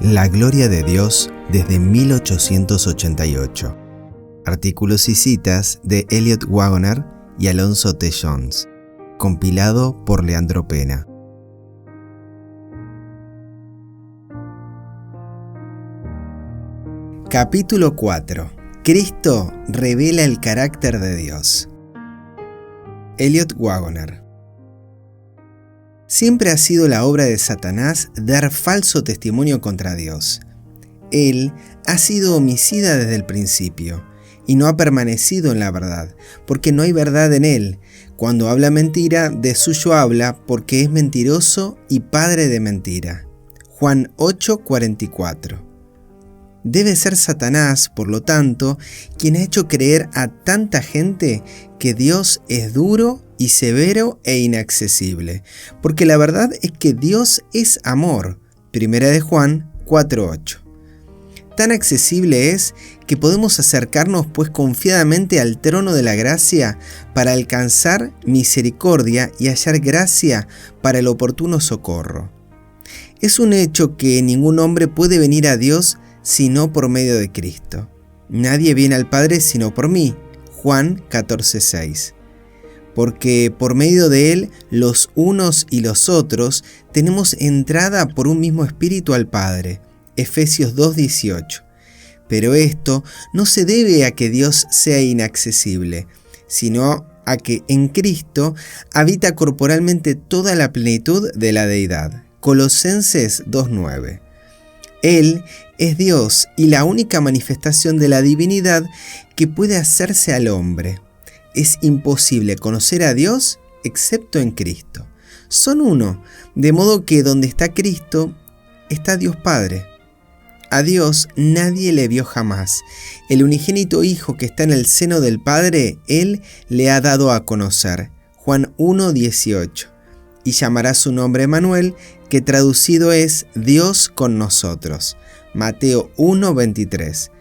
La gloria de Dios desde 1888. Artículos y citas de Elliot Wagoner y Alonso T. Jones. Compilado por Leandro Pena. Capítulo 4. Cristo revela el carácter de Dios. Elliot Wagoner. Siempre ha sido la obra de Satanás dar falso testimonio contra Dios. Él ha sido homicida desde el principio y no ha permanecido en la verdad, porque no hay verdad en él. Cuando habla mentira, de suyo habla, porque es mentiroso y padre de mentira. Juan 8:44. Debe ser Satanás, por lo tanto, quien ha hecho creer a tanta gente que Dios es duro y severo e inaccesible, porque la verdad es que Dios es amor. Primera de Juan 4:8. Tan accesible es que podemos acercarnos pues confiadamente al trono de la gracia para alcanzar misericordia y hallar gracia para el oportuno socorro. Es un hecho que ningún hombre puede venir a Dios sino por medio de Cristo. Nadie viene al Padre sino por mí. Juan 14:6. Porque por medio de Él, los unos y los otros, tenemos entrada por un mismo Espíritu al Padre. Efesios 2:18. Pero esto no se debe a que Dios sea inaccesible, sino a que en Cristo habita corporalmente toda la plenitud de la deidad. Colosenses 2:9. Él es Dios y la única manifestación de la divinidad que puede hacerse al hombre. Es imposible conocer a Dios excepto en Cristo. Son uno, de modo que donde está Cristo, está Dios Padre. A Dios nadie le vio jamás. El unigénito Hijo que está en el seno del Padre, Él le ha dado a conocer. Juan 1:18. Y llamará su nombre Emmanuel, que traducido es Dios con nosotros. Mateo 1:23.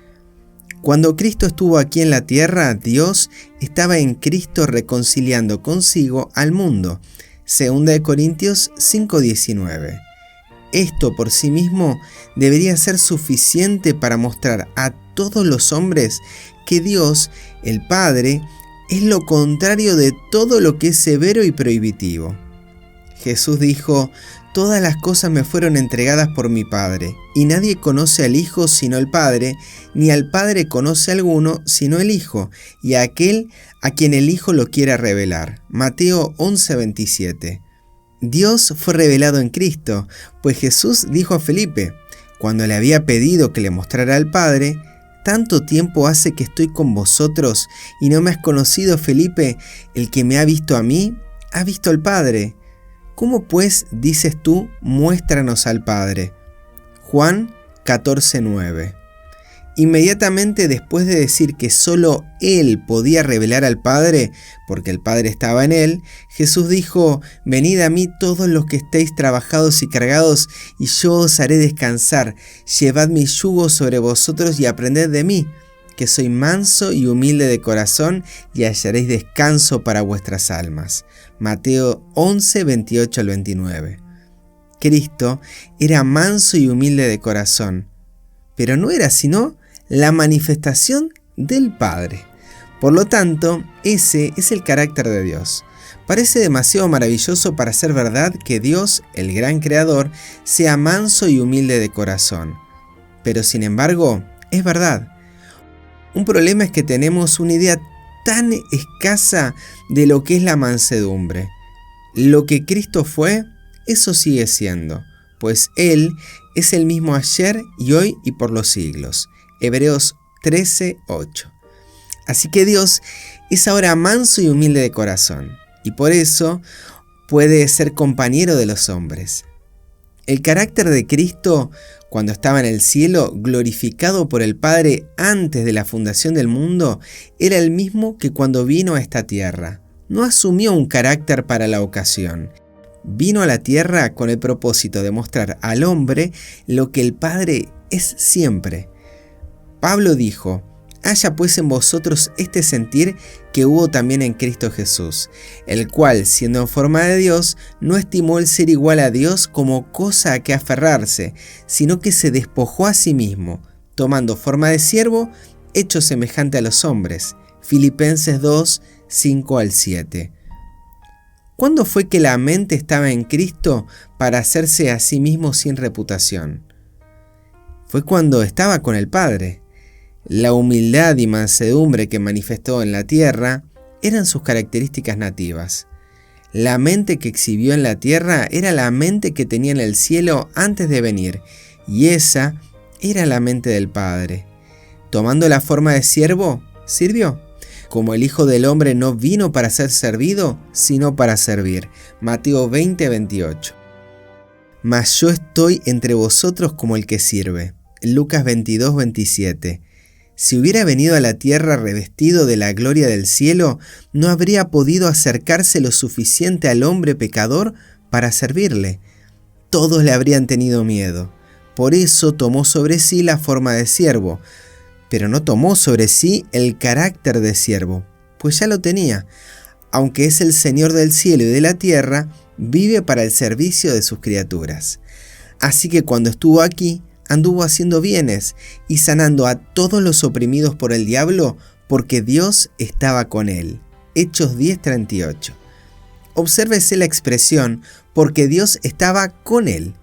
Cuando Cristo estuvo aquí en la tierra, Dios estaba en Cristo reconciliando consigo al mundo. 2 Corintios 5:19. Esto por sí mismo debería ser suficiente para mostrar a todos los hombres que Dios, el Padre, es lo contrario de todo lo que es severo y prohibitivo. Jesús dijo: «Todas las cosas me fueron entregadas por mi Padre, y nadie conoce al Hijo sino el Padre, ni al Padre conoce a alguno sino el Hijo, y a aquel a quien el Hijo lo quiera revelar». Mateo 11:27. Dios fue revelado en Cristo, pues Jesús dijo a Felipe, cuando le había pedido que le mostrara al Padre: «Tanto tiempo hace que estoy con vosotros, y no me has conocido, Felipe. El que me ha visto a mí, ha visto al Padre. ¿Cómo pues dices tú, muéstranos al Padre?» Juan 14:9. Inmediatamente después de decir que solo Él podía revelar al Padre, porque el Padre estaba en Él, Jesús dijo: «Venid a mí todos los que estéis trabajados y cargados, y yo os haré descansar. Llevad mi yugo sobre vosotros y aprended de mí, que soy manso y humilde de corazón, y hallaréis descanso para vuestras almas». Mateo 11:28-29. Cristo era manso y humilde de corazón, pero no era sino la manifestación del Padre. Por lo tanto, ese es el carácter de Dios. Parece demasiado maravilloso para ser verdad que Dios, el gran creador, sea manso y humilde de corazón. Pero sin embargo, es verdad. Un problema es que tenemos una idea tan escasa de lo que es la mansedumbre. Lo que Cristo fue, eso sigue siendo, pues Él es el mismo ayer y hoy y por los siglos. Hebreos 13:8. Así que Dios es ahora manso y humilde de corazón, y por eso puede ser compañero de los hombres. El carácter de Cristo, cuando estaba en el cielo, glorificado por el Padre antes de la fundación del mundo, era el mismo que cuando vino a esta tierra. No asumió un carácter para la ocasión. Vino a la tierra con el propósito de mostrar al hombre lo que el Padre es siempre. Pablo dijo: Haya pues en vosotros este sentir que hubo también en Cristo Jesús, el cual, siendo en forma de Dios, no estimó el ser igual a Dios como cosa a que aferrarse, sino que se despojó a sí mismo, tomando forma de siervo, hecho semejante a los hombres. Filipenses 2, 5 al 7. ¿Cuándo fue que la mente estaba en Cristo para hacerse a sí mismo sin reputación? Fue cuando estaba con el Padre. La humildad y mansedumbre que manifestó en la tierra eran sus características nativas. La mente que exhibió en la tierra era la mente que tenía en el cielo antes de venir, y esa era la mente del Padre. Tomando la forma de siervo, sirvió. Como el Hijo del Hombre no vino para ser servido, sino para servir. Mateo 20, 28. Mas yo estoy entre vosotros como el que sirve. Lucas 22, 27. Si hubiera venido a la tierra revestido de la gloria del cielo, no habría podido acercarse lo suficiente al hombre pecador para servirle. Todos le habrían tenido miedo. Por eso tomó sobre sí la forma de siervo, pero no tomó sobre sí el carácter de siervo, pues ya lo tenía. Aunque es el Señor del cielo y de la tierra, vive para el servicio de sus criaturas. Así que cuando estuvo aquí, anduvo haciendo bienes y sanando a todos los oprimidos por el diablo, porque Dios estaba con él. Hechos 10:38. Obsérvese la expresión, porque Dios estaba con él.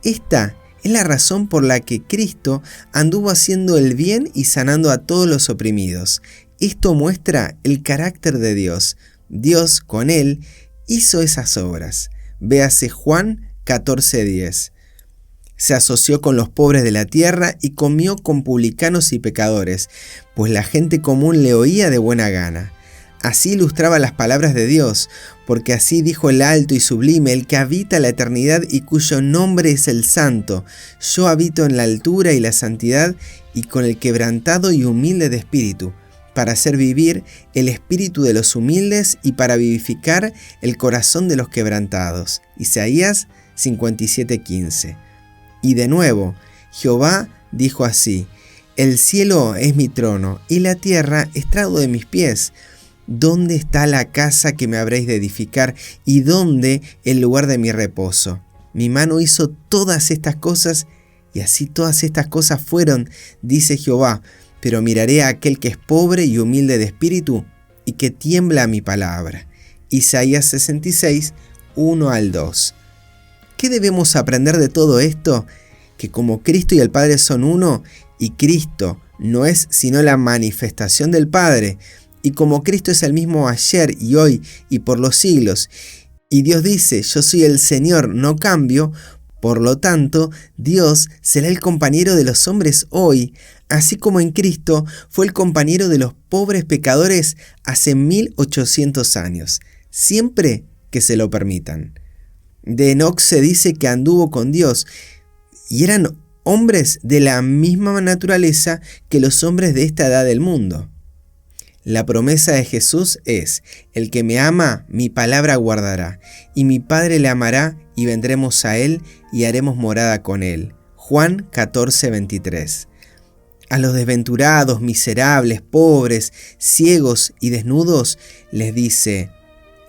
Esta es la razón por la que Cristo anduvo haciendo el bien y sanando a todos los oprimidos. Esto muestra el carácter de Dios. Dios, con él, hizo esas obras. Véase Juan 14:10. Se asoció con los pobres de la tierra y comió con publicanos y pecadores, pues la gente común le oía de buena gana. Así ilustraba las palabras de Dios, porque así dijo el alto y sublime, el que habita la eternidad y cuyo nombre es el Santo. Yo habito en la altura y la santidad y con el quebrantado y humilde de espíritu, para hacer vivir el espíritu de los humildes y para vivificar el corazón de los quebrantados. Isaías 57:15. Y de nuevo, Jehová dijo así: el cielo es mi trono y la tierra estrado de mis pies. ¿Dónde está la casa que me habréis de edificar y dónde el lugar de mi reposo? Mi mano hizo todas estas cosas y así todas estas cosas fueron, dice Jehová, pero miraré a aquel que es pobre y humilde de espíritu y que tiembla a mi palabra. Isaías 66, 1 al 2. ¿Qué debemos aprender de todo esto? Que como Cristo y el Padre son uno, y Cristo no es sino la manifestación del Padre, y como Cristo es el mismo ayer y hoy y por los siglos, y Dios dice, yo soy el Señor, no cambio, por lo tanto, Dios será el compañero de los hombres hoy, así como en Cristo fue el compañero de los pobres pecadores hace 1800 años, siempre que se lo permitan. De Enoc se dice que anduvo con Dios y eran hombres de la misma naturaleza que los hombres de esta edad del mundo. La promesa de Jesús es: el que me ama, mi palabra guardará, y mi Padre le amará, y vendremos a él y haremos morada con él. Juan 14:23. A los desventurados, miserables, pobres, ciegos y desnudos les dice: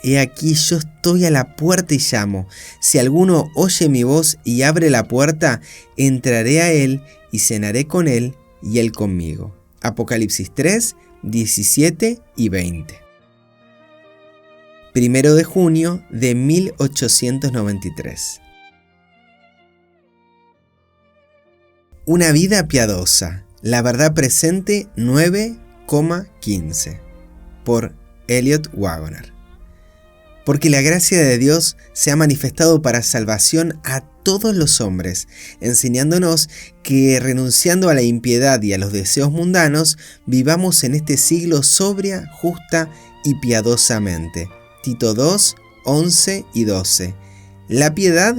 he aquí yo estoy a la puerta y llamo. Si alguno oye mi voz y abre la puerta, entraré a él y cenaré con él y él conmigo. Apocalipsis 3, 17 y 20. 1 de junio de 1893. Una vida piadosa. La verdad presente 9,15. Por Elliot Wagoner. Porque la gracia de Dios se ha manifestado para salvación a todos los hombres, enseñándonos que renunciando a la impiedad y a los deseos mundanos, vivamos en este siglo sobria, justa y piadosamente. Tito 2, 11 y 12. La piedad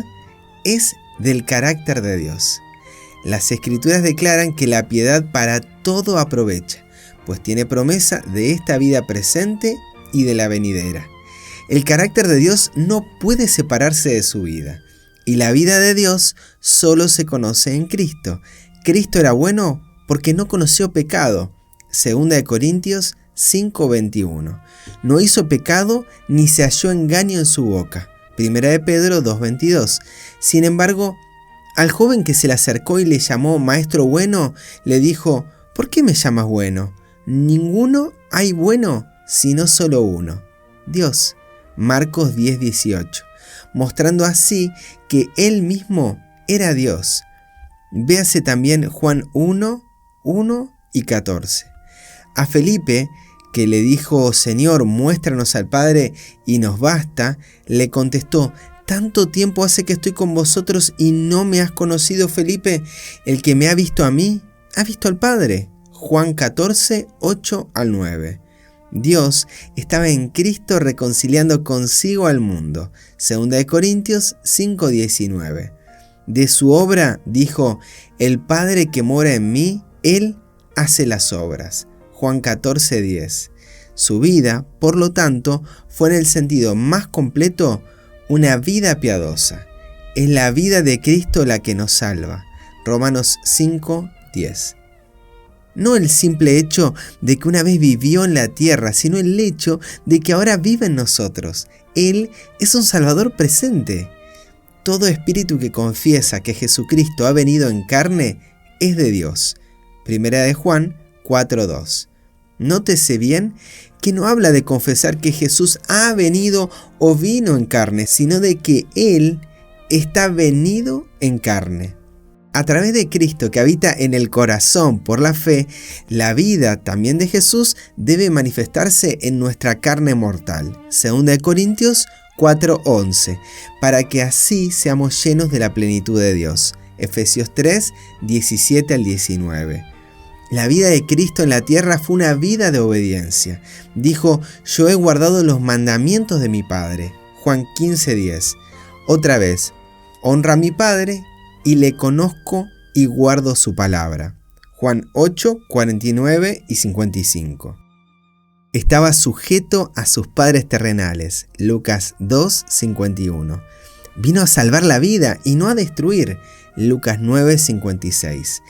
es del carácter de Dios. Las Escrituras declaran que la piedad para todo aprovecha, pues tiene promesa de esta vida presente y de la venidera. El carácter de Dios no puede separarse de su vida, y la vida de Dios solo se conoce en Cristo. Cristo era bueno porque no conoció pecado. 2 Corintios 5:21. No hizo pecado ni se halló engaño en su boca. 1 Pedro 2:22. Sin embargo, al joven que se le acercó y le llamó maestro bueno, le dijo: ¿por qué me llamas bueno? Ninguno hay bueno, sino solo uno, Dios. Marcos 10:18. Mostrando así que él mismo era Dios. Véase también Juan 1:1 y 14. A Felipe, que le dijo: Señor, muéstranos al Padre y nos basta, le contestó: ¿tanto tiempo hace que estoy con vosotros y no me has conocido, Felipe? El que me ha visto a mí, ha visto al Padre. Juan 14:8-9. Dios estaba en Cristo reconciliando consigo al mundo. 2 Corintios 5:19. De su obra dijo: el Padre que mora en mí, Él hace las obras. Juan 14:10. Su vida, por lo tanto, fue en el sentido más completo una vida piadosa. Es la vida de Cristo la que nos salva. Romanos 5:10. No el simple hecho de que una vez vivió en la tierra, sino el hecho de que ahora vive en nosotros. Él es un Salvador presente. Todo espíritu que confiesa que Jesucristo ha venido en carne es de Dios. 1 Juan 4:2. Nótese bien que no habla de confesar que Jesús ha venido o vino en carne, sino de que Él está venido en carne. A través de Cristo que habita en el corazón por la fe, la vida también de Jesús debe manifestarse en nuestra carne mortal. 2 Corintios 4:11, para que así seamos llenos de la plenitud de Dios. Efesios 3:17-19. La vida de Cristo en la tierra fue una vida de obediencia. Dijo: yo he guardado los mandamientos de mi Padre. Juan 15:10. Otra vez: honra a mi Padre y le conozco y guardo su palabra. Juan 8:49-55. Estaba sujeto a sus padres terrenales. Lucas 2:51. Vino a salvar la vida y no a destruir. Lucas 9:56.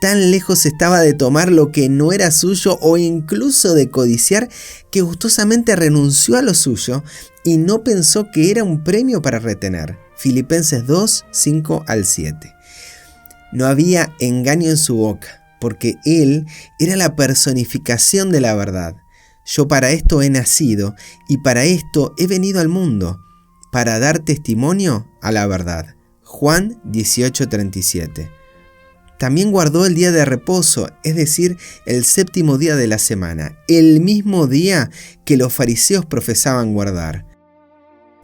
Tan lejos estaba de tomar lo que no era suyo o incluso de codiciar, que gustosamente renunció a lo suyo y no pensó que era un premio para retener. Filipenses 2:5-7. No había engaño en su boca, porque Él era la personificación de la verdad. Yo para esto he nacido y para esto he venido al mundo, para dar testimonio a la verdad. Juan 18:37. También guardó el día de reposo, es decir, el séptimo día de la semana, el mismo día que los fariseos profesaban guardar.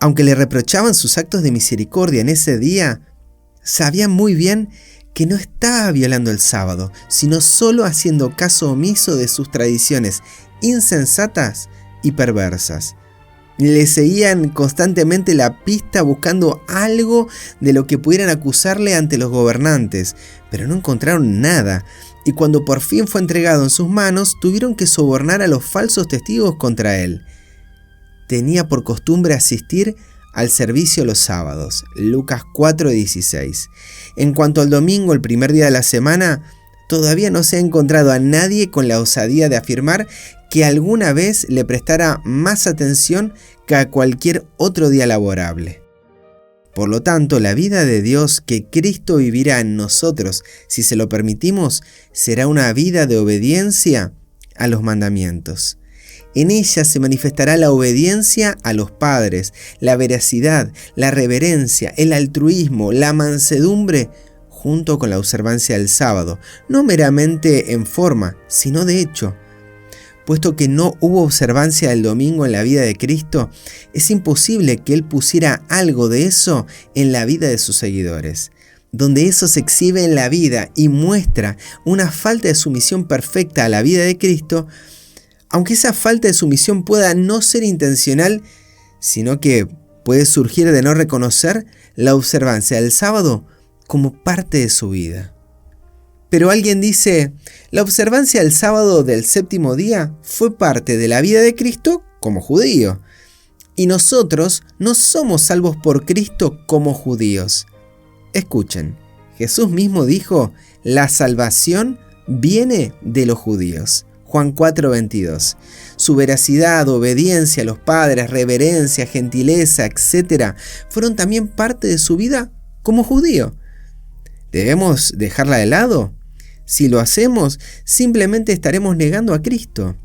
Aunque le reprochaban sus actos de misericordia en ese día, sabían muy bien que no estaba violando el sábado, sino solo haciendo caso omiso de sus tradiciones insensatas y perversas. Le seguían constantemente la pista buscando algo de lo que pudieran acusarle ante los gobernantes, pero no encontraron nada, y cuando por fin fue entregado en sus manos, tuvieron que sobornar a los falsos testigos contra él. Tenía por costumbre asistir al servicio los sábados. Lucas 4:16. En cuanto al domingo, el primer día de la semana, todavía no se ha encontrado a nadie con la osadía de afirmar que alguna vez le prestara más atención que a cualquier otro día laborable. Por lo tanto, la vida de Dios que Cristo vivirá en nosotros, si se lo permitimos, será una vida de obediencia a los mandamientos. En ella se manifestará la obediencia a los padres, la veracidad, la reverencia, el altruismo, la mansedumbre, junto con la observancia del sábado, no meramente en forma, sino de hecho. Puesto que no hubo observancia del domingo en la vida de Cristo, es imposible que Él pusiera algo de eso en la vida de sus seguidores. Donde eso se exhibe en la vida y muestra una falta de sumisión perfecta a la vida de Cristo, aunque esa falta de sumisión pueda no ser intencional, sino que puede surgir de no reconocer la observancia del sábado como parte de su vida. Pero alguien dice: la observancia del sábado del séptimo día fue parte de la vida de Cristo como judío, y nosotros no somos salvos por Cristo como judíos. Escuchen, Jesús mismo dijo: la salvación viene de los judíos. Juan 4:22. Su veracidad, obediencia a los padres, reverencia, gentileza, etc., fueron también parte de su vida como judío. ¿Debemos dejarla de lado? Si lo hacemos, simplemente estaremos negando a Cristo.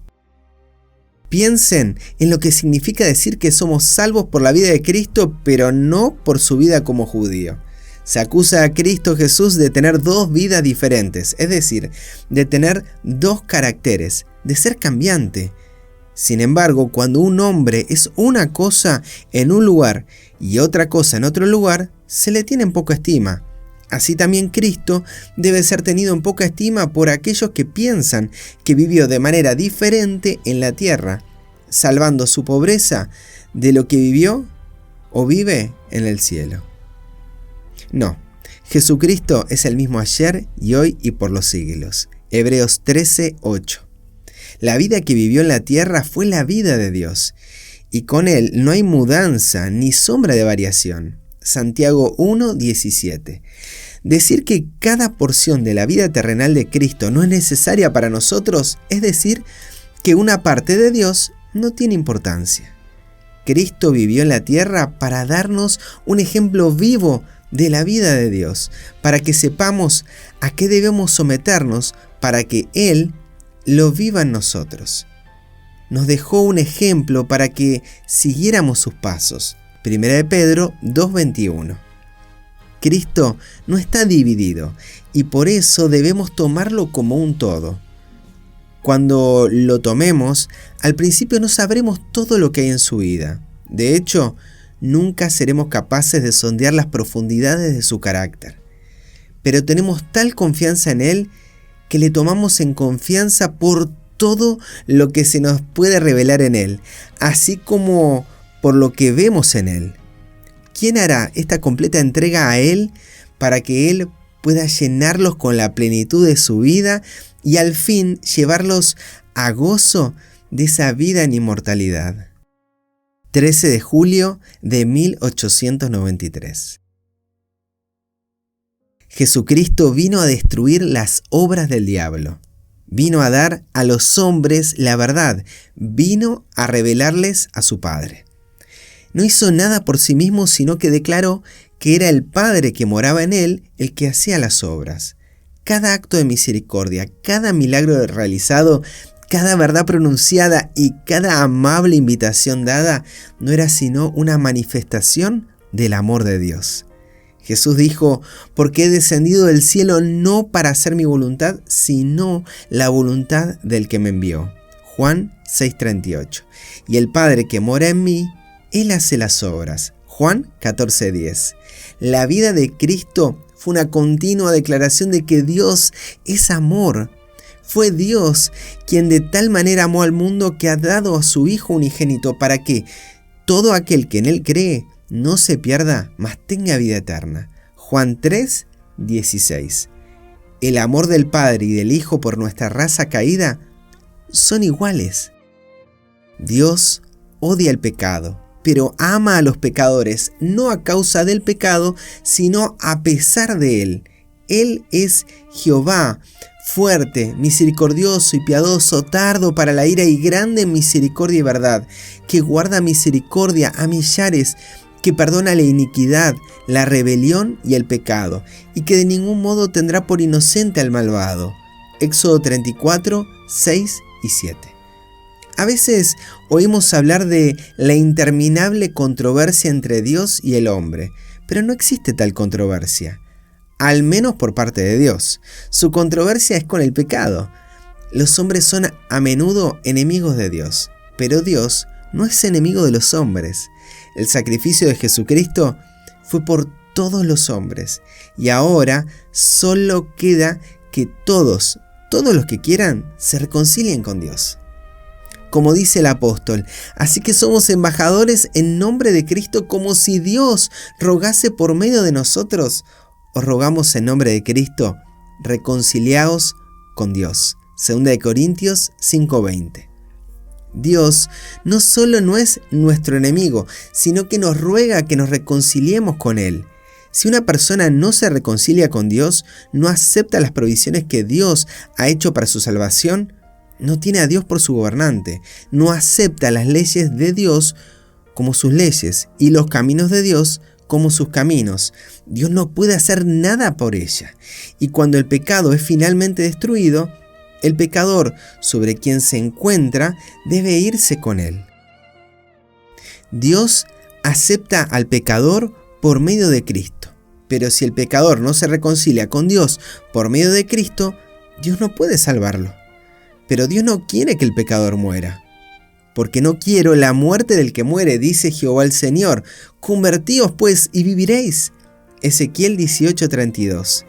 Piensen en lo que significa decir que somos salvos por la vida de Cristo, pero no por su vida como judío. Se acusa a Cristo Jesús de tener dos vidas diferentes, es decir, de tener dos caracteres, de ser cambiante. Sin embargo, cuando un hombre es una cosa en un lugar y otra cosa en otro lugar, se le tiene en poca estima. Así también Cristo debe ser tenido en poca estima por aquellos que piensan que vivió de manera diferente en la tierra, salvando su pobreza de lo que vivió o vive en el cielo. No, Jesucristo es el mismo ayer y hoy y por los siglos. Hebreos 13:8. La vida que vivió en la tierra fue la vida de Dios, y con Él no hay mudanza ni sombra de variación. Santiago 1:17. Decir que cada porción de la vida terrenal de Cristo no es necesaria para nosotros es decir que una parte de Dios no tiene importancia. Cristo vivió en la tierra para darnos un ejemplo vivo de la vida de Dios, para que sepamos a qué debemos someternos para que Él lo viva en nosotros. Nos dejó un ejemplo para que siguiéramos sus pasos. 1 de Pedro 2:21. Cristo no está dividido y por eso debemos tomarlo como un todo. Cuando lo tomemos, al principio no sabremos todo lo que hay en su vida. De hecho, nunca seremos capaces de sondear las profundidades de su carácter. Pero tenemos tal confianza en Él que le tomamos en confianza por todo lo que se nos puede revelar en Él, así como por lo que vemos en Él. ¿Quién hará esta completa entrega a Él para que Él pueda llenarlos con la plenitud de su vida y al fin llevarlos a gozo de esa vida en inmortalidad? 13 de julio de 1893. Jesucristo vino a destruir las obras del diablo. Vino a dar a los hombres la verdad. Vino a revelarles a su Padre. No hizo nada por sí mismo, sino que declaró que era el Padre que moraba en él el que hacía las obras. Cada acto de misericordia, cada milagro realizado, cada verdad pronunciada y cada amable invitación dada no era sino una manifestación del amor de Dios. Jesús dijo: porque he descendido del cielo no para hacer mi voluntad, sino la voluntad del que me envió. Juan 6:38. Y el Padre que mora en mí, Él hace las obras. Juan 14:10. La vida de Cristo fue una continua declaración de que Dios es amor. Fue Dios quien de tal manera amó al mundo que ha dado a su Hijo unigénito para que todo aquel que en Él cree no se pierda, mas tenga vida eterna. Juan 3:16. El amor del Padre y del Hijo por nuestra raza caída son iguales. Dios odia el pecado, pero ama a los pecadores, no a causa del pecado, sino a pesar de él. Él es Jehová, fuerte, misericordioso y piadoso, tardo para la ira y grande en misericordia y verdad, que guarda misericordia a millares, que perdona la iniquidad, la rebelión y el pecado, y que de ningún modo tendrá por inocente al malvado. Éxodo 34, 6 y 7. A veces oímos hablar de la interminable controversia entre Dios y el hombre, pero no existe tal controversia, al menos por parte de Dios. Su controversia es con el pecado. Los hombres son a menudo enemigos de Dios, pero Dios no es enemigo de los hombres. El sacrificio de Jesucristo fue por todos los hombres, y ahora solo queda que todos los que quieran, se reconcilien con Dios. Como dice el apóstol, así que somos embajadores en nombre de Cristo, como si Dios rogase por medio de nosotros. Os rogamos en nombre de Cristo, reconciliaos con Dios. 2 Corintios 5:20. Dios no solo no es nuestro enemigo, sino que nos ruega que nos reconciliemos con Él. Si una persona no se reconcilia con Dios, no acepta las provisiones que Dios ha hecho para su salvación, no tiene a Dios por su gobernante, no acepta las leyes de Dios como sus leyes y los caminos de Dios como sus caminos. Dios no puede hacer nada por ella. Y cuando el pecado es finalmente destruido, el pecador sobre quien se encuentra debe irse con él. Dios acepta al pecador por medio de Cristo. Pero si el pecador no se reconcilia con Dios por medio de Cristo, Dios no puede salvarlo. Pero Dios no quiere que el pecador muera. Porque no quiero la muerte del que muere, dice Jehová el Señor. Convertíos pues y viviréis. Ezequiel 18:32.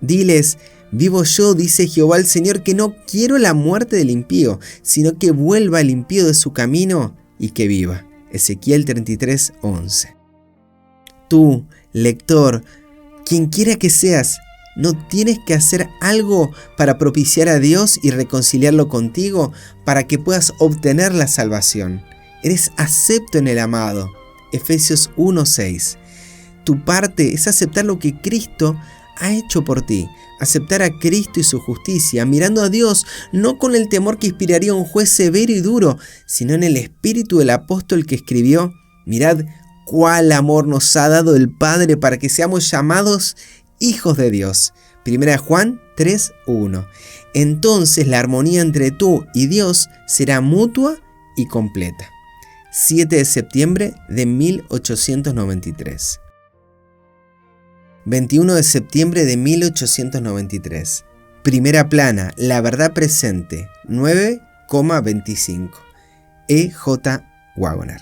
Diles: vivo yo, dice Jehová el Señor, que no quiero la muerte del impío, sino que vuelva el impío de su camino y que viva. Ezequiel 33:11. Tú, lector, quien quiera que seas, ¿no tienes que hacer algo para propiciar a Dios y reconciliarlo contigo para que puedas obtener la salvación? Eres acepto en el amado. Efesios 1:6. Tu parte es aceptar lo que Cristo ha hecho por ti, aceptar a Cristo y su justicia, mirando a Dios no con el temor que inspiraría un juez severo y duro, sino en el espíritu del apóstol que escribió: mirad cuál amor nos ha dado el Padre para que seamos llamados hijos de Dios. 1 Juan 3:1. Entonces la armonía entre tú y Dios será mutua y completa. 7 de septiembre de 1893. 21 de septiembre de 1893. Primera plana, La verdad presente, 9,25. E.J. Wagner.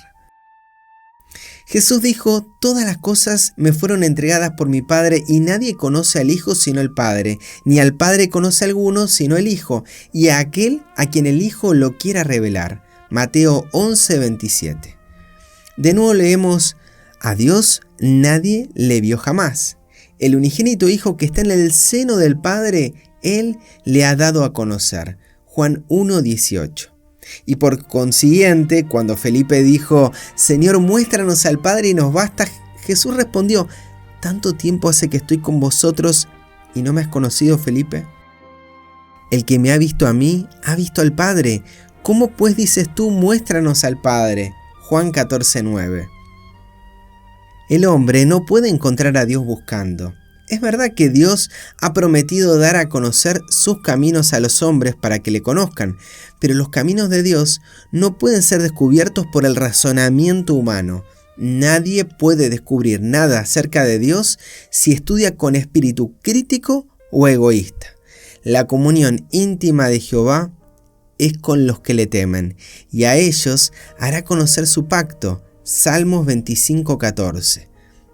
Jesús dijo: todas las cosas me fueron entregadas por mi Padre, y nadie conoce al Hijo sino el Padre, ni al Padre conoce a alguno sino el Hijo, y a aquel a quien el Hijo lo quiera revelar. Mateo 11:27. De nuevo leemos: a Dios nadie le vio jamás. El unigénito Hijo que está en el seno del Padre, Él le ha dado a conocer. Juan 1:18. Y por consiguiente, cuando Felipe dijo: Señor, muéstranos al Padre y nos basta, Jesús respondió: ¿tanto tiempo hace que estoy con vosotros y no me has conocido, Felipe? El que me ha visto a mí, ha visto al Padre. ¿Cómo pues dices tú: muéstranos al Padre? Juan 14:9. El hombre no puede encontrar a Dios buscando. Es verdad que Dios ha prometido dar a conocer sus caminos a los hombres para que le conozcan, pero los caminos de Dios no pueden ser descubiertos por el razonamiento humano. Nadie puede descubrir nada acerca de Dios si estudia con espíritu crítico o egoísta. La comunión íntima de Jehová es con los que le temen, y a ellos hará conocer su pacto. Salmos 25:14.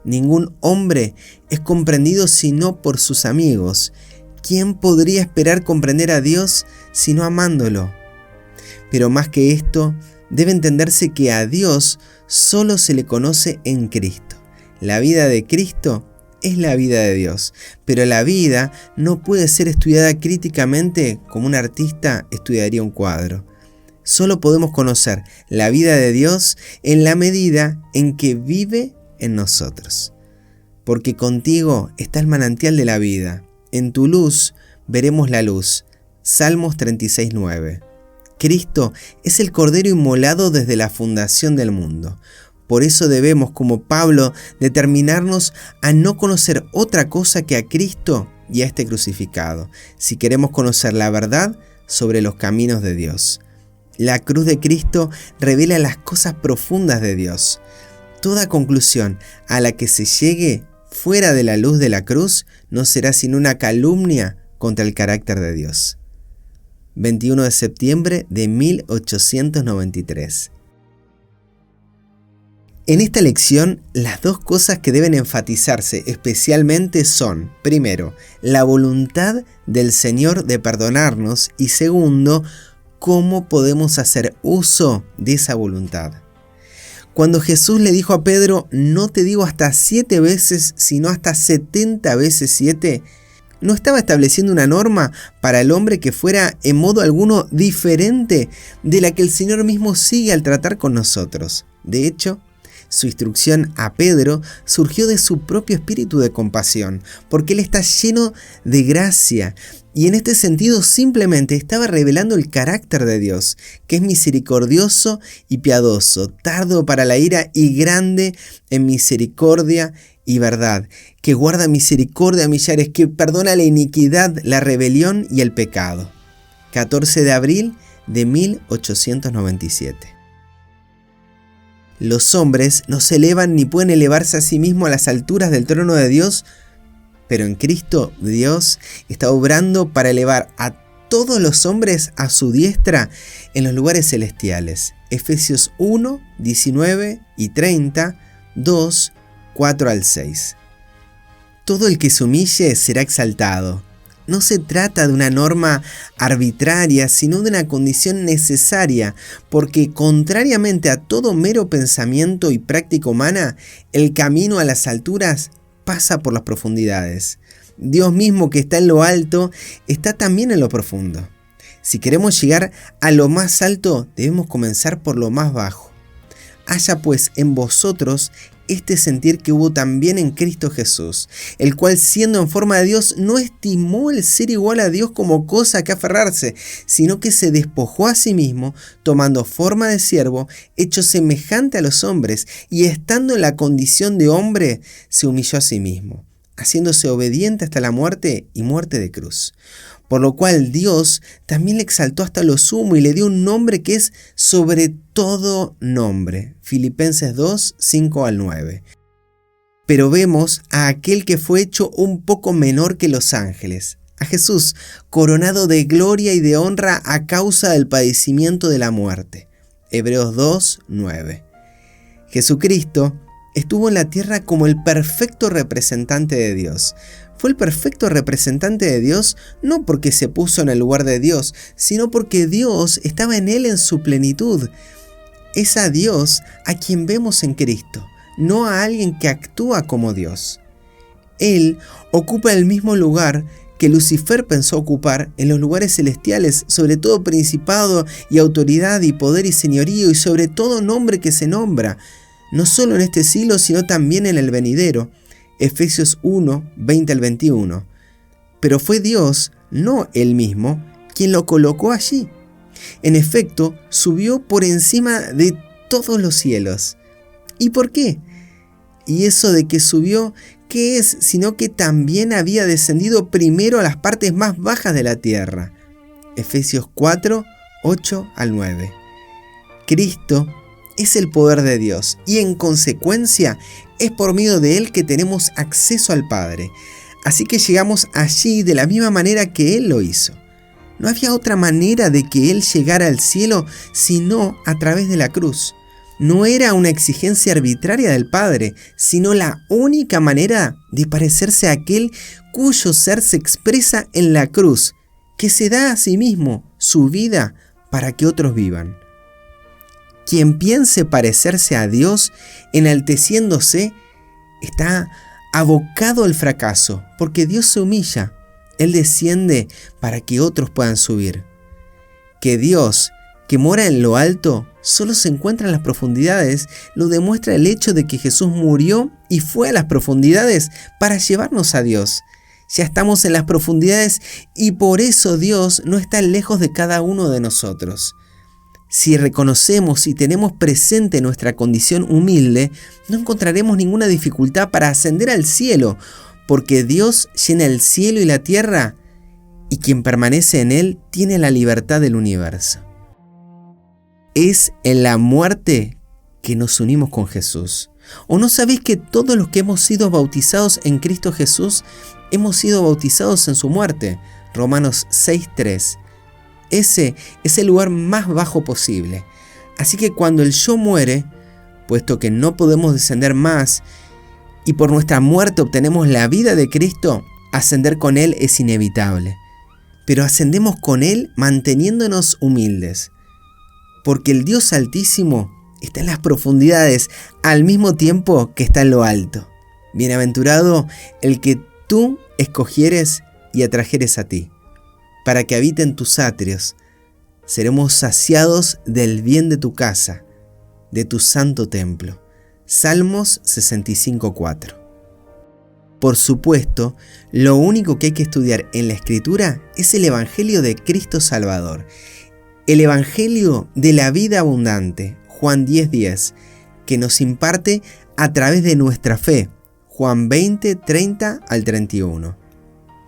Ningún hombre es comprendido sino por sus amigos. ¿Quién podría esperar comprender a Dios sino amándolo? Pero más que esto, debe entenderse que a Dios solo se le conoce en Cristo. La vida de Cristo es la vida de Dios, pero la vida no puede ser estudiada críticamente como un artista estudiaría un cuadro. Solo podemos conocer la vida de Dios en la medida en que vive en nosotros. Porque contigo está el manantial de la vida. En tu luz veremos la luz. Salmos 36:9. Cristo es el Cordero inmolado desde la fundación del mundo. Por eso debemos, como Pablo, determinarnos a no conocer otra cosa que a Cristo y a este crucificado, si queremos conocer la verdad sobre los caminos de Dios. La cruz de Cristo revela las cosas profundas de Dios. Toda conclusión a la que se llegue fuera de la luz de la cruz no será sino una calumnia contra el carácter de Dios. 21 de septiembre de 1893. En esta lección, las dos cosas que deben enfatizarse especialmente son, primero, la voluntad del Señor de perdonarnos y segundo, cómo podemos hacer uso de esa voluntad. Cuando Jesús le dijo a Pedro: no te digo hasta 7 veces, sino hasta 70 veces 7, no estaba estableciendo una norma para el hombre que fuera en modo alguno diferente de la que el Señor mismo sigue al tratar con nosotros. De hecho, su instrucción a Pedro surgió de su propio espíritu de compasión, porque Él está lleno de gracia Y en este sentido simplemente estaba revelando el carácter de Dios, que es misericordioso y piadoso, tardo para la ira y grande en misericordia y verdad, que guarda misericordia a millares, que perdona la iniquidad, la rebelión y el pecado. 14 de abril de 1897. Los hombres no se elevan ni pueden elevarse a sí mismos a las alturas del trono de Dios, pero en Cristo Dios está obrando para elevar a todos los hombres a su diestra en los lugares celestiales. Efesios 1, 19 y 30, 2, 4 al 6. Todo el que se humille será exaltado. No se trata de una norma arbitraria, sino de una condición necesaria, porque contrariamente a todo mero pensamiento y práctica humana, el camino a las alturas pasa por las profundidades. Dios mismo, que está en lo alto, está también en lo profundo. Si queremos llegar a lo más alto, debemos comenzar por lo más bajo. Haya pues en vosotros este sentir que hubo también en Cristo Jesús, el cual, siendo en forma de Dios, no estimó el ser igual a Dios como cosa que aferrarse, sino que se despojó a sí mismo, tomando forma de siervo, hecho semejante a los hombres, y estando en la condición de hombre, se humilló a sí mismo, haciéndose obediente hasta la muerte y muerte de cruz. Por lo cual Dios también le exaltó hasta lo sumo y le dio un nombre que es sobre todo nombre. Filipenses 2, 5 al 9. Pero vemos a aquel que fue hecho un poco menor que los ángeles, a Jesús, coronado de gloria y de honra a causa del padecimiento de la muerte. Hebreos 2, 9. Jesucristo estuvo en la tierra como el perfecto representante de Dios. Fue el perfecto representante de Dios no porque se puso en el lugar de Dios, sino porque Dios estaba en él en su plenitud. Es a Dios a quien vemos en Cristo, no a alguien que actúa como Dios. Él ocupa el mismo lugar que Lucifer pensó ocupar en los lugares celestiales, sobre todo principado y autoridad y poder y señorío y sobre todo nombre que se nombra, no solo en este siglo sino también en el venidero. Efesios 1, 20 al 21. Pero fue Dios, no él mismo, quien lo colocó allí. En efecto, subió por encima de todos los cielos. ¿Y por qué? Y eso de que subió, ¿qué es? Sino que también había descendido primero a las partes más bajas de la tierra. Efesios 4, 8 al 9. Cristo es el poder de Dios y en consecuencia es por medio de Él que tenemos acceso al Padre. Así que llegamos allí de la misma manera que Él lo hizo. No había otra manera de que Él llegara al cielo sino a través de la cruz. No era una exigencia arbitraria del Padre, sino la única manera de parecerse a aquel cuyo ser se expresa en la cruz, que se da a sí mismo su vida para que otros vivan. Quien piense parecerse a Dios enalteciéndose está abocado al fracaso, porque Dios se humilla, Él desciende para que otros puedan subir. Que Dios, que mora en lo alto, solo se encuentra en las profundidades, lo demuestra el hecho de que Jesús murió y fue a las profundidades para llevarnos a Dios. Ya estamos en las profundidades y por eso Dios no está lejos de cada uno de nosotros. Si reconocemos y tenemos presente nuestra condición humilde, no encontraremos ninguna dificultad para ascender al cielo, porque Dios llena el cielo y la tierra, y quien permanece en Él tiene la libertad del universo. Es en la muerte que nos unimos con Jesús. ¿O no sabéis que todos los que hemos sido bautizados en Cristo Jesús, hemos sido bautizados en su muerte? Romanos 6:3. Ese es el lugar más bajo posible. Así que cuando el yo muere, puesto que no podemos descender más, y por nuestra muerte obtenemos la vida de Cristo, ascender con Él es inevitable. Pero ascendemos con Él manteniéndonos humildes, porque el Dios Altísimo está en las profundidades al mismo tiempo que está en lo alto. Bienaventurado el que tú escogieres y atrajeres a ti, para que habite en tus atrios. Seremos saciados del bien de tu casa, de tu santo templo. Salmos 65:4. Por supuesto, lo único que hay que estudiar en la Escritura es el Evangelio de Cristo Salvador, el Evangelio de la vida abundante, Juan 10:10, que nos imparte a través de nuestra fe, Juan 20:30 al 31.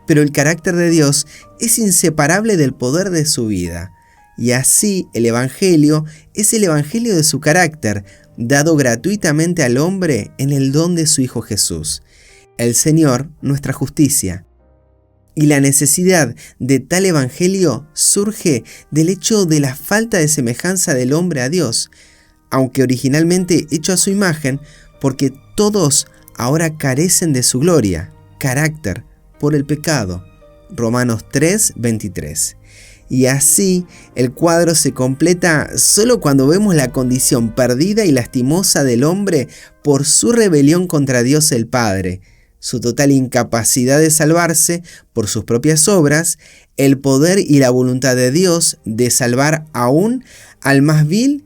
Pero el carácter de Dios es inseparable del poder de su vida, y así el Evangelio es el Evangelio de su carácter, dado gratuitamente al hombre en el don de su Hijo Jesús, el Señor, nuestra justicia. Y la necesidad de tal Evangelio surge del hecho de la falta de semejanza del hombre a Dios, aunque originalmente hecho a su imagen, porque todos ahora carecen de su gloria, carácter, por el pecado. Romanos 3:23. Y así el cuadro se completa solo cuando vemos la condición perdida y lastimosa del hombre por su rebelión contra Dios el Padre, su total incapacidad de salvarse por sus propias obras, el poder y la voluntad de Dios de salvar aún al más vil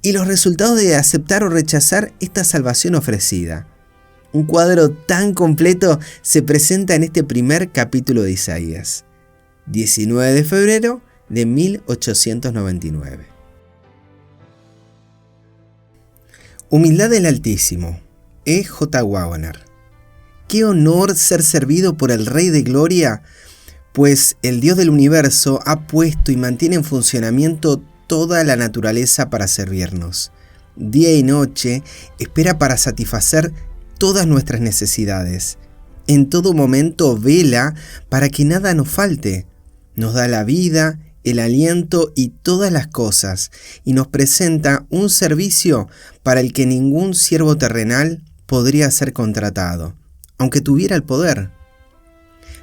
y los resultados de aceptar o rechazar esta salvación ofrecida. Un cuadro tan completo se presenta en este primer capítulo de Isaías, 19 de febrero de 1899. Humildad del Altísimo, E. J. Wagner. Qué honor ser servido por el Rey de Gloria, pues el Dios del universo ha puesto y mantiene en funcionamiento toda la naturaleza para servirnos. Día y noche espera para satisfacer todas nuestras necesidades. En todo momento vela para que nada nos falte. Nos da la vida, el aliento y todas las cosas, y nos presenta un servicio para el que ningún siervo terrenal podría ser contratado, aunque tuviera el poder.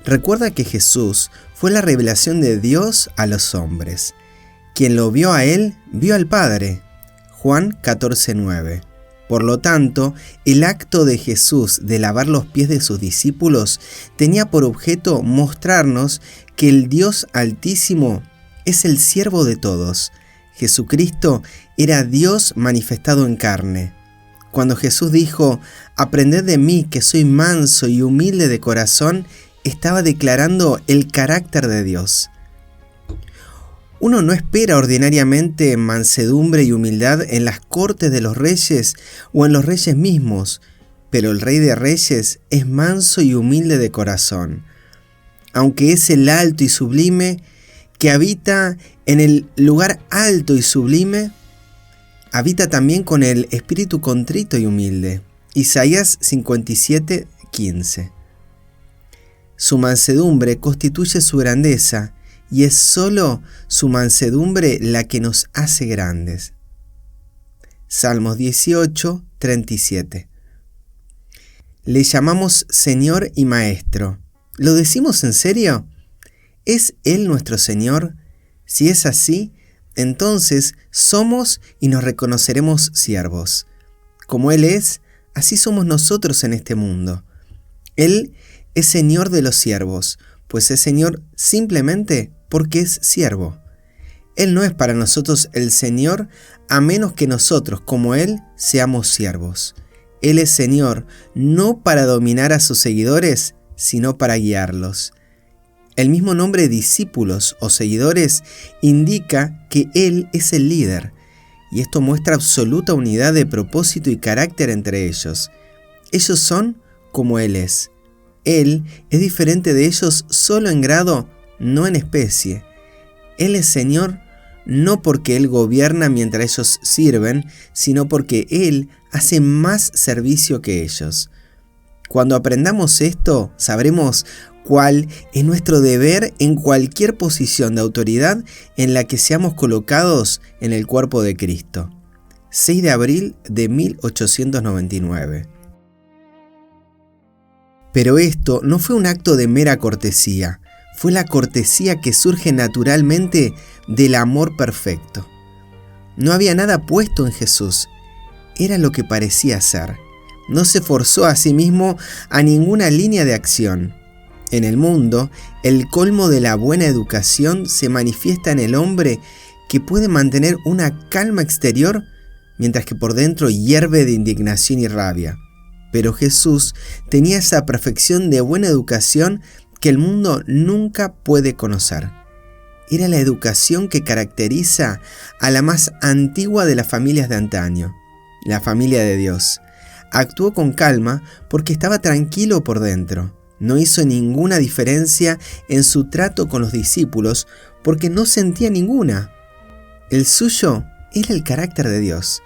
Recuerda que Jesús fue la revelación de Dios a los hombres. Quien lo vio a él, vio al Padre. Juan 14:9. Por lo tanto, el acto de Jesús de lavar los pies de sus discípulos tenía por objeto mostrarnos que el Dios Altísimo es el siervo de todos. Jesucristo era Dios manifestado en carne. Cuando Jesús dijo, «Aprended de mí que soy manso y humilde de corazón», estaba declarando el carácter de Dios. Uno no espera ordinariamente mansedumbre y humildad en las cortes de los reyes o en los reyes mismos, pero el Rey de Reyes es manso y humilde de corazón. Aunque es el alto y sublime, que habita en el lugar alto y sublime, habita también con el espíritu contrito y humilde. Isaías 57:15. Su mansedumbre constituye su grandeza, y es solo su mansedumbre la que nos hace grandes. Salmos 18:37. Le llamamos Señor y Maestro. ¿Lo decimos en serio? ¿Es Él nuestro Señor? Si es así, entonces somos y nos reconoceremos siervos. Como Él es, así somos nosotros en este mundo. Él es Señor de los siervos, pues es Señor simplemente porque es siervo. Él no es para nosotros el Señor a menos que nosotros, como Él, seamos siervos. Él es Señor no para dominar a sus seguidores, sino para guiarlos. El mismo nombre discípulos o seguidores indica que Él es el líder, y esto muestra absoluta unidad de propósito y carácter entre ellos. Ellos son como Él es. Él es diferente de ellos solo en grado, no en especie. Él es Señor no porque Él gobierna mientras ellos sirven, sino porque Él hace más servicio que ellos. Cuando aprendamos esto, sabremos cuál es nuestro deber en cualquier posición de autoridad en la que seamos colocados en el cuerpo de Cristo. 6 de abril de 1899. Pero esto no fue un acto de mera cortesía, fue la cortesía que surge naturalmente del amor perfecto. No había nada puesto en Jesús, era lo que parecía ser. No se forzó a sí mismo a ninguna línea de acción. En el mundo, el colmo de la buena educación se manifiesta en el hombre que puede mantener una calma exterior mientras que por dentro hierve de indignación y rabia. Pero Jesús tenía esa perfección de buena educación que el mundo nunca puede conocer. Era la educación que caracteriza a la más antigua de las familias de antaño, la familia de Dios. Actuó con calma porque estaba tranquilo por dentro. No hizo ninguna diferencia en su trato con los discípulos porque no sentía ninguna. El suyo era el carácter de Dios,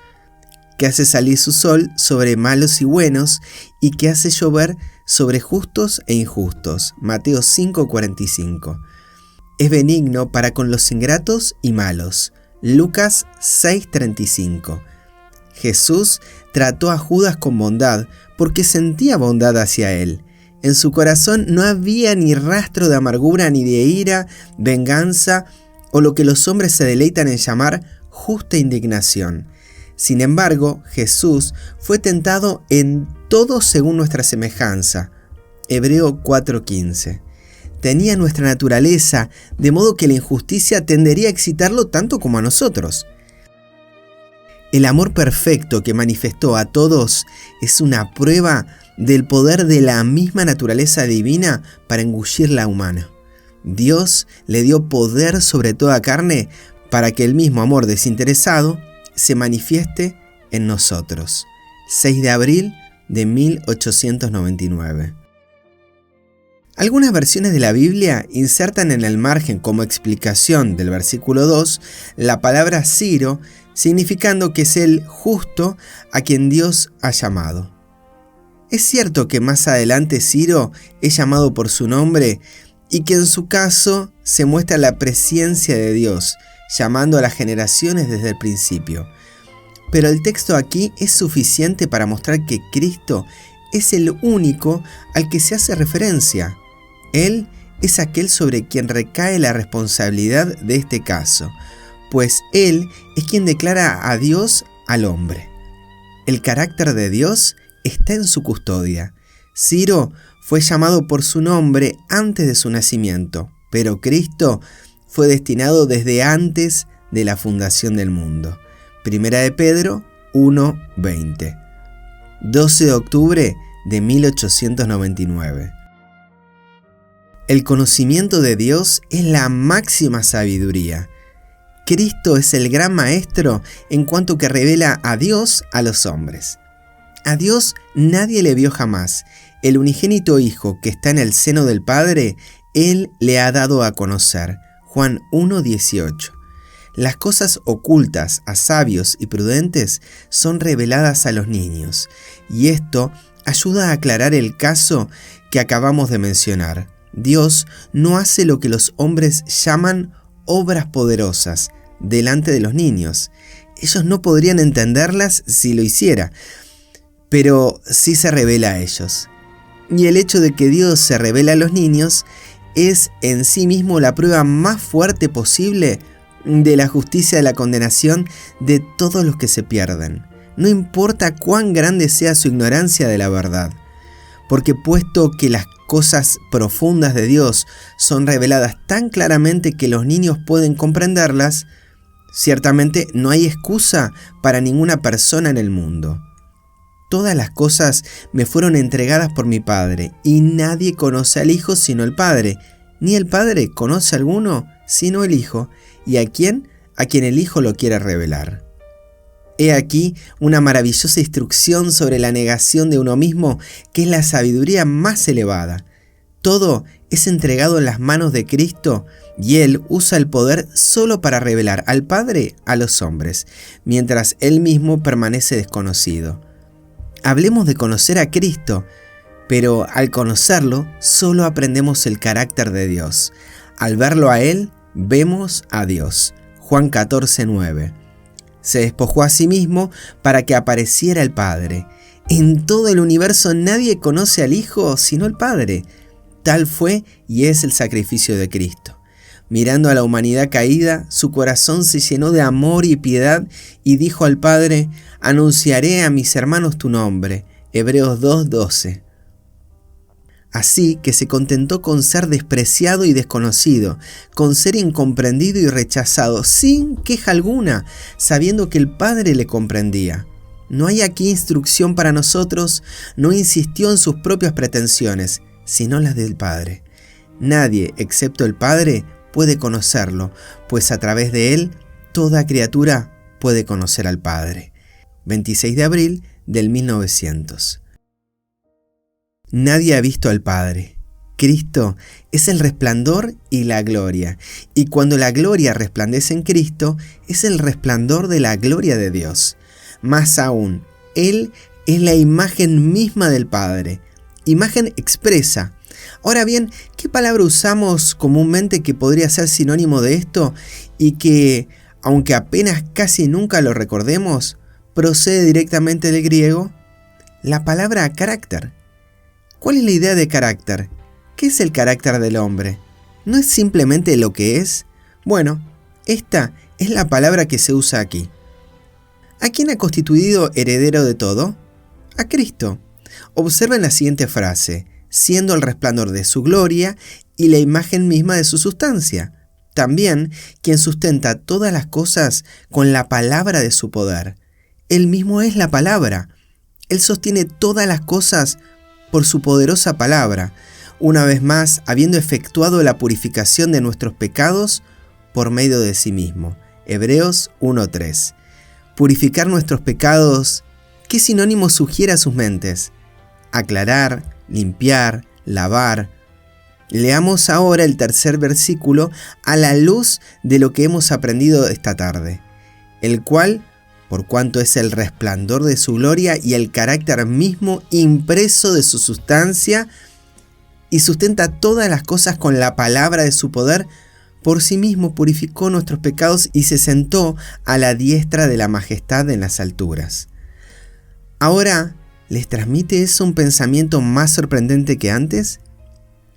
que hace salir su sol sobre malos y buenos y que hace llover sobre justos e injustos. Mateo 5:45. Es benigno para con los ingratos y malos. Lucas 6:35. Jesús trató a Judas con bondad porque sentía bondad hacia él. En su corazón no había ni rastro de amargura ni de ira, venganza o lo que los hombres se deleitan en llamar justa indignación. Sin embargo, Jesús fue tentado en todo según nuestra semejanza. Hebreo 4:15. Tenía nuestra naturaleza, de modo que la injusticia tendería a excitarlo tanto como a nosotros. El amor perfecto que manifestó a todos es una prueba del poder de la misma naturaleza divina para engullir la humana. Dios le dio poder sobre toda carne para que el mismo amor desinteresado se manifieste en nosotros. 6 de abril de 1899. Algunas versiones de la Biblia insertan en el margen como explicación del versículo 2 la palabra Ciro, significando que es el justo a quien Dios ha llamado. Es cierto que más adelante Ciro es llamado por su nombre y que en su caso se muestra la presencia de Dios, llamando a las generaciones desde el principio. Pero el texto aquí es suficiente para mostrar que Cristo es el único al que se hace referencia. Él es aquel sobre quien recae la responsabilidad de este caso, pues Él es quien declara a Dios al hombre. El carácter de Dios está en su custodia. Ciro fue llamado por su nombre antes de su nacimiento, pero Cristo fue destinado desde antes de la fundación del mundo. Primera de Pedro 1:20. 12 de octubre de 1899. El conocimiento de Dios es la máxima sabiduría. Cristo es el gran maestro en cuanto que revela a Dios a los hombres. A Dios nadie le vio jamás. El unigénito Hijo que está en el seno del Padre, Él le ha dado a conocer. Juan 1:18. Las cosas ocultas a sabios y prudentes son reveladas a los niños, y esto ayuda a aclarar el caso que acabamos de mencionar. Dios no hace lo que los hombres llaman obras poderosas delante de los niños. Ellos no podrían entenderlas si lo hiciera, pero sí se revela a ellos. Y el hecho de que Dios se revela a los niños es en sí mismo la prueba más fuerte posible de la justicia de la condenación de todos los que se pierden. No importa cuán grande sea su ignorancia de la verdad, porque puesto que las cosas profundas de Dios son reveladas tan claramente que los niños pueden comprenderlas, ciertamente no hay excusa para ninguna persona en el mundo. Todas las cosas me fueron entregadas por mi Padre, y nadie conoce al Hijo sino el Padre, ni el Padre conoce a alguno sino el Hijo, y a quien el Hijo lo quiere revelar. He aquí una maravillosa instrucción sobre la negación de uno mismo, que es la sabiduría más elevada. Todo es entregado en las manos de Cristo, y Él usa el poder solo para revelar al Padre a los hombres, mientras Él mismo permanece desconocido. Hablemos de conocer a Cristo, pero al conocerlo solo aprendemos el carácter de Dios. Al verlo a Él, vemos a Dios. Juan 14:9. Se despojó a sí mismo para que apareciera el Padre. En todo el universo nadie conoce al Hijo sino el Padre. Tal fue y es el sacrificio de Cristo. Mirando a la humanidad caída, su corazón se llenó de amor y piedad y dijo al Padre: anunciaré a mis hermanos tu nombre. Hebreos 2:12. Así que se contentó con ser despreciado y desconocido, con ser incomprendido y rechazado, sin queja alguna, sabiendo que el Padre le comprendía. No hay aquí instrucción para nosotros, no insistió en sus propias pretensiones, sino las del Padre. Nadie, excepto el Padre, puede conocerlo, pues a través de él, toda criatura puede conocer al Padre. 26 de abril del 1900. Nadie ha visto al Padre. Cristo es el resplandor y la gloria, y cuando la gloria resplandece en Cristo, es el resplandor de la gloria de Dios. Más aún, Él es la imagen misma del Padre, imagen expresa. Ahora bien, ¿qué palabra usamos comúnmente que podría ser sinónimo de esto y que, aunque apenas casi nunca lo recordemos, procede directamente del griego? La palabra carácter. ¿Cuál es la idea de carácter? ¿Qué es el carácter del hombre? ¿No es simplemente lo que es? Bueno, esta es la palabra que se usa aquí. ¿A quién ha constituido heredero de todo? A Cristo. Observen la siguiente frase: siendo el resplandor de su gloria y la imagen misma de su sustancia. También quien sustenta todas las cosas con la palabra de su poder. Él mismo es la palabra. Él sostiene todas las cosas por su poderosa palabra, una vez más habiendo efectuado la purificación de nuestros pecados por medio de sí mismo. Hebreos 1:3. Purificar nuestros pecados, ¿qué sinónimo sugiere a sus mentes? Aclarar, limpiar, lavar. Leamos ahora el tercer versículo a la luz de lo que hemos aprendido esta tarde, el cual, por cuanto es el resplandor de su gloria y el carácter mismo impreso de su sustancia, y sustenta todas las cosas con la palabra de su poder, por sí mismo purificó nuestros pecados y se sentó a la diestra de la majestad en las alturas. Ahora, ¿les transmite eso un pensamiento más sorprendente que antes?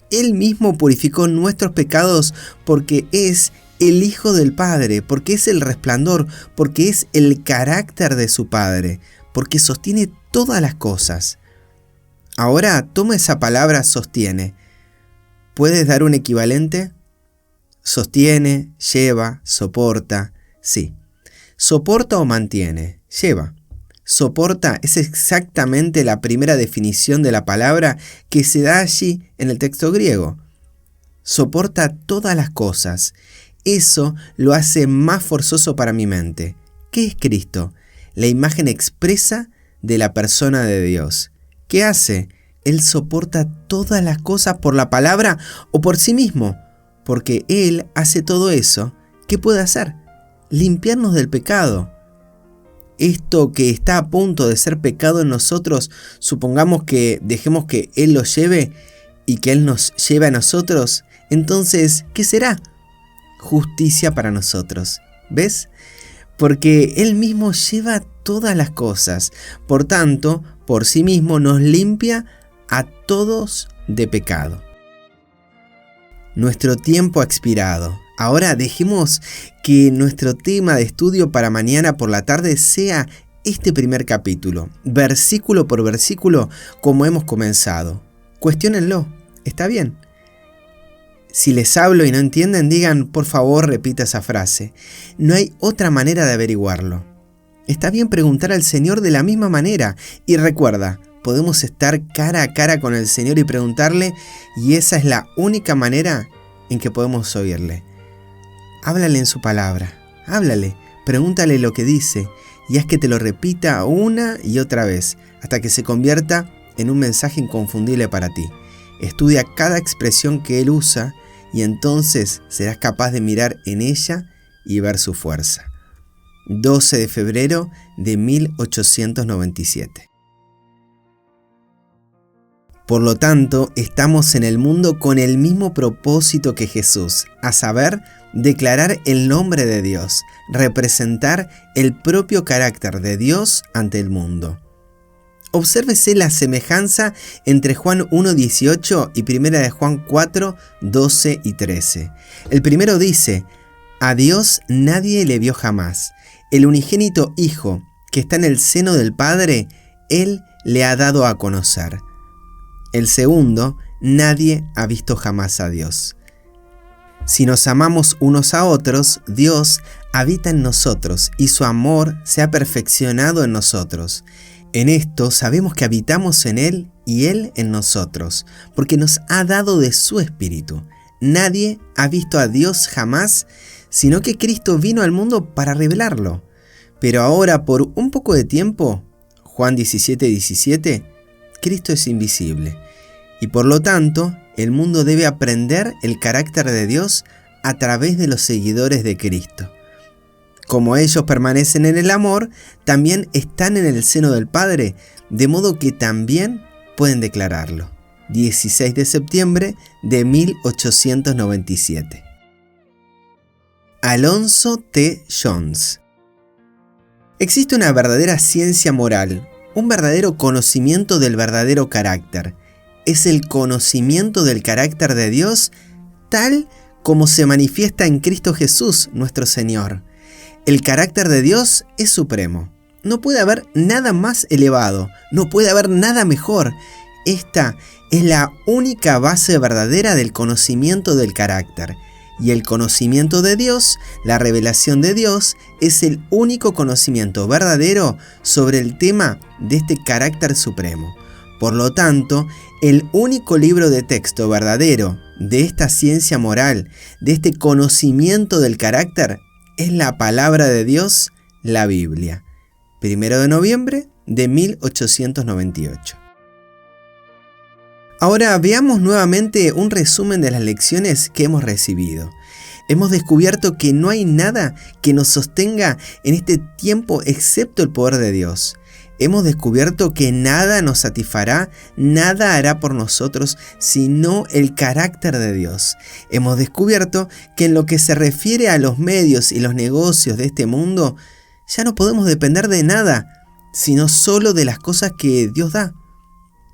Él mismo purificó nuestros pecados porque es el Hijo del Padre, porque es el resplandor, porque es el carácter de su Padre, porque sostiene todas las cosas. Ahora toma esa palabra sostiene. ¿Puedes dar un equivalente? Sostiene, lleva, soporta. Sí. Soporta o mantiene. Lleva. Soporta es exactamente la primera definición de la palabra que se da allí en el texto griego. Soporta todas las cosas. Eso lo hace más forzoso para mi mente. ¿Qué es Cristo? La imagen expresa de la persona de Dios. ¿Qué hace? Él soporta todas las cosas por la palabra o por sí mismo, porque Él hace todo eso. ¿Qué puede hacer? Limpiarnos del pecado. Esto que está a punto de ser pecado en nosotros, supongamos que dejemos que Él lo lleve y que Él nos lleve a nosotros, entonces, ¿qué será? Justicia para nosotros. ¿Ves? Porque Él mismo lleva todas las cosas. Por tanto, por sí mismo nos limpia a todos de pecado. Nuestro tiempo ha expirado. Ahora dejemos que nuestro tema de estudio para mañana por la tarde sea este primer capítulo, versículo por versículo, como hemos comenzado. Cuestiónenlo, ¿está bien? Si les hablo y no entienden, digan, por favor, repita esa frase. No hay otra manera de averiguarlo. Está bien preguntar al Señor de la misma manera. Y recuerda, podemos estar cara a cara con el Señor y preguntarle, y esa es la única manera en que podemos oírle. Háblale en su palabra, háblale, pregúntale lo que dice, y haz que te lo repita una y otra vez, hasta que se convierta en un mensaje inconfundible para ti. Estudia cada expresión que Él usa, y entonces serás capaz de mirar en ella y ver su fuerza. 12 de febrero de 1897. Por lo tanto, estamos en el mundo con el mismo propósito que Jesús, a saber, declarar el nombre de Dios, representar el propio carácter de Dios ante el mundo. Obsérvese la semejanza entre Juan 1:18 y 1 de Juan 4:12 y 13. El primero dice, a Dios nadie le vio jamás. El unigénito Hijo, que está en el seno del Padre, Él le ha dado a conocer. El segundo, nadie ha visto jamás a Dios. Si nos amamos unos a otros, Dios habita en nosotros y su amor se ha perfeccionado en nosotros. En esto sabemos que habitamos en Él y Él en nosotros, porque nos ha dado de su Espíritu. Nadie ha visto a Dios jamás, sino que Cristo vino al mundo para revelarlo. Pero ahora, por un poco de tiempo, Juan 17:17, Cristo es invisible. Y por lo tanto, el mundo debe aprender el carácter de Dios a través de los seguidores de Cristo. Como ellos permanecen en el amor, también están en el seno del Padre, de modo que también pueden declararlo. 16 de septiembre de 1897. Alonso T. Jones. Existe una verdadera ciencia moral, un verdadero conocimiento del verdadero carácter. Es el conocimiento del carácter de Dios tal como se manifiesta en Cristo Jesús, nuestro Señor. El carácter de Dios es supremo. No puede haber nada más elevado, no puede haber nada mejor. Esta es la única base verdadera del conocimiento del carácter. Y el conocimiento de Dios, la revelación de Dios, es el único conocimiento verdadero sobre el tema de este carácter supremo. Por lo tanto, el único libro de texto verdadero de esta ciencia moral, de este conocimiento del carácter, es la palabra de Dios, la Biblia. 1 de noviembre de 1898. Ahora veamos nuevamente un resumen de las lecciones que hemos recibido. Hemos descubierto que no hay nada que nos sostenga en este tiempo excepto el poder de Dios. Hemos descubierto que nada nos satisfará, nada hará por nosotros, sino el carácter de Dios. Hemos descubierto que en lo que se refiere a los medios y los negocios de este mundo, ya no podemos depender de nada, sino solo de las cosas que Dios da.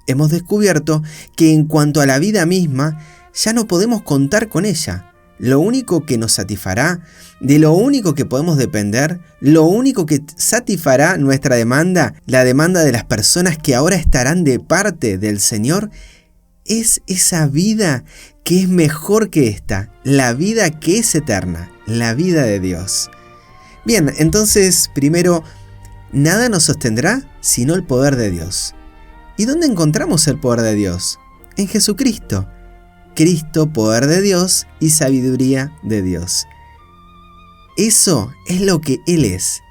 Hemos descubierto que en cuanto a la vida misma, ya no podemos contar con ella. Lo único que nos satisfará, de lo único que podemos depender, lo único que satisfará nuestra demanda, la demanda de las personas que ahora estarán de parte del Señor, es esa vida que es mejor que esta, la vida que es eterna, la vida de Dios. Bien, entonces, primero, nada nos sostendrá sino el poder de Dios. ¿Y dónde encontramos el poder de Dios? En Jesucristo. Cristo, poder de Dios y sabiduría de Dios. Eso es lo que Él es.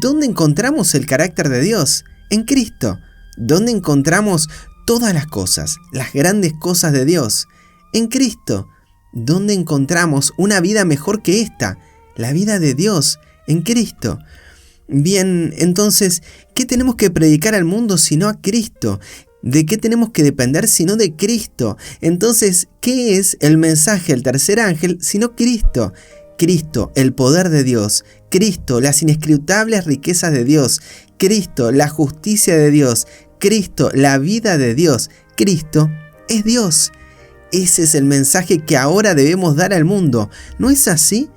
¿Dónde encontramos el carácter de Dios? En Cristo. ¿Dónde encontramos todas las cosas, las grandes cosas de Dios? En Cristo. ¿Dónde encontramos una vida mejor que esta? La vida de Dios, en Cristo. Bien, entonces, ¿qué tenemos que predicar al mundo sino a Cristo? ¿De qué tenemos que depender sino de Cristo? Entonces, ¿qué es el mensaje del tercer ángel sino Cristo? Cristo, el poder de Dios. Cristo, las inescrutables riquezas de Dios. Cristo, la justicia de Dios. Cristo, la vida de Dios. Cristo es Dios. Ese es el mensaje que ahora debemos dar al mundo. ¿No es así?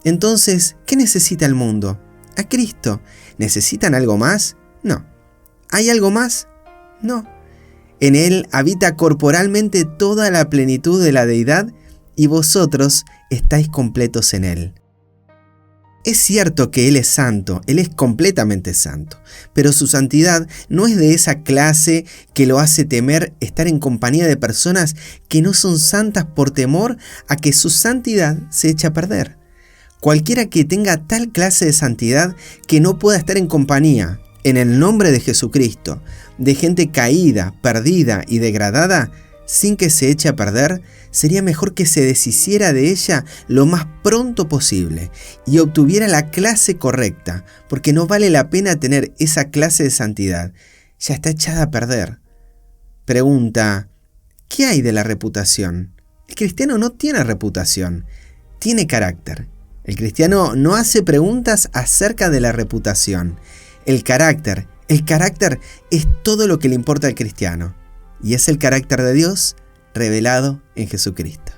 Entonces, ¿qué necesita el mundo? A Cristo. ¿Necesitan algo más? No. ¿Hay algo más? No. En Él habita corporalmente toda la plenitud de la deidad y vosotros estáis completos en Él. Es cierto que Él es santo, Él es completamente santo, pero su santidad no es de esa clase que lo hace temer estar en compañía de personas que no son santas por temor a que su santidad se eche a perder. Cualquiera que tenga tal clase de santidad que no pueda estar en compañía, en el nombre de Jesucristo, de gente caída, perdida y degradada, sin que se eche a perder, sería mejor que se deshiciera de ella lo más pronto posible y obtuviera la clase correcta, porque no vale la pena tener esa clase de santidad. Ya está echada a perder. Pregunta, ¿qué hay de la reputación? El cristiano no tiene reputación, tiene carácter. El cristiano no hace preguntas acerca de la reputación. El carácter es todo lo que le importa al cristiano. Y es el carácter de Dios revelado en Jesucristo.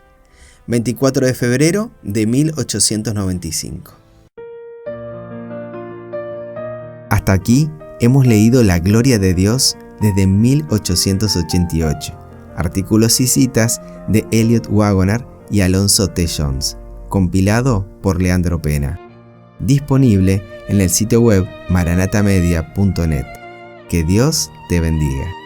24 de febrero de 1895. Hasta aquí hemos leído La Gloria de Dios desde 1888. Artículos y citas de Elliot Wagoner y Alonso T. Jones. Compilado por Leandro Pena. disponible en el sitio web maranatamedia.net. Que Dios te bendiga.